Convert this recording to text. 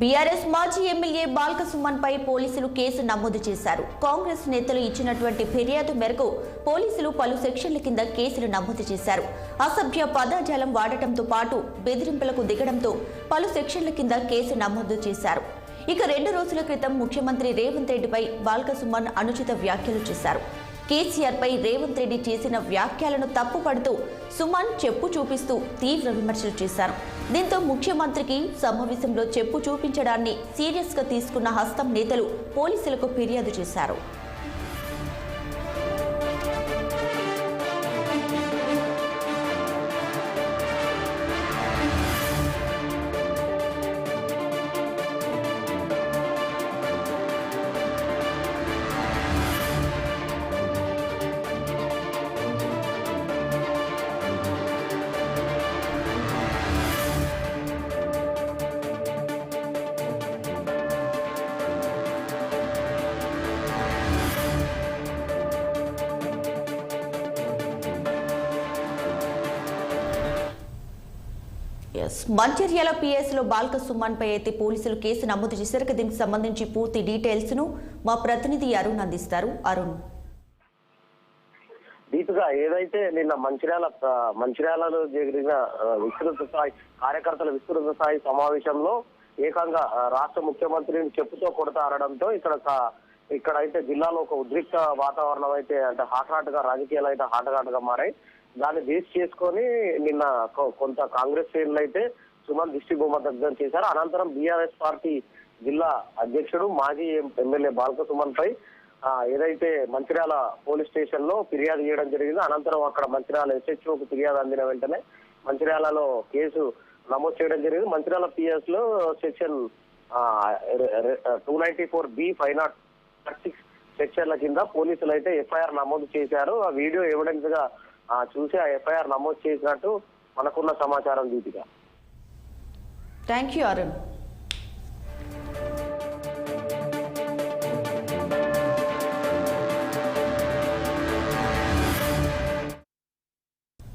BRS మాజీ MLA Balka Suman పై పోలీసులు case నమోదు చేశారు. కాంగ్రెస్ నేతలు ఇచ్చినటువంటి ఫిర్యాదు మేరకు పోలీసులు పలు సెక్షన్ల కింద కేసులు నమోదు చేశారు. అసభ్య పదజాలం వాడటంతో పాటు బెదిరింపులకు దిగడంతో పలు సెక్షన్ల కింద కేసు నమోదు చేశారు. ఇక 2 రోజుల క్రితం ముఖ్యమంత్రి రేవంత్ రెడ్డిపై బాల్క సుమన్ అనుచిత వ్యాఖ్యలు చేశారు. కేసీఆర్ పై రేవంత్ రెడ్డి చేసిన వ్యాఖ్యలను తప్పుపడుతూ సుమన్ చెప్పు చూపిస్తూ తీవ్ర విమర్శలు చేశారు. దీంతో ముఖ్యమంత్రికి సమావేశంలో చెప్పు చూపించడాన్ని సీరియస్ గా తీసుకున్న హస్తం నేతలు పోలీసులకు ఫిర్యాదు చేశారు. మంచిర్యాల పిఎస్ లో బాల్క సుమన్ పై అయితే పోలీసులు కేసు నమోదు చేశారు. దీనికి సంబంధించి పూర్తి డీటెయిల్స్ ను మా ప్రతినిధి అరుణ్ అందిస్తారు. అరుణ్, దీటుగా ఏదైతే నిన్న మంచిర్యాలలో జరిగిన విస్తృత స్థాయి కార్యకర్తల విస్తృత స్థాయి సమావేశంలో ఏకంగా రాష్ట్ర ముఖ్యమంత్రిని చెప్పుతో కొడతారడంతో ఇక్కడైతే జిల్లాలో ఒక ఉద్రిక్త వాతావరణం అయితే అంటే హాట్ గా రాజకీయాలు అయితే హాట్ గా మారాయి. దాన్ని బేస్ చేసుకొని నిన్న కొంత కాంగ్రెస్ శ్రేణులు అయితే సుమన్ దిష్టి బొమ్మ దగ్ధం చేశారు. అనంతరం బీఆర్ఎస్ పార్టీ జిల్లా అధ్యక్షుడు మాజీ ఎమ్మెల్యే బాల్క సుమన్ పై ఏదైతే మంచిర్యాల పోలీస్ స్టేషన్ లో ఫిర్యాదు చేయడం జరిగింది. అనంతరం అక్కడ మంచిర్యాల SHOకు ఫిర్యాదు అందిన వెంటనే మంచిర్యాలలో కేసు నమోదు చేయడం జరిగింది. మంచిర్యాల PS లో సెక్షన్ 294B 506 సెక్షన్ల కింద పోలీసులు అయితే FIR నమోదు చేశారు. ఆ వీడియో ఎవిడెన్స్ గా చూసి ఆ FIR నమోదు చేసినట్టు మనకున్న సమాచారం. Deepika, thank you Arun.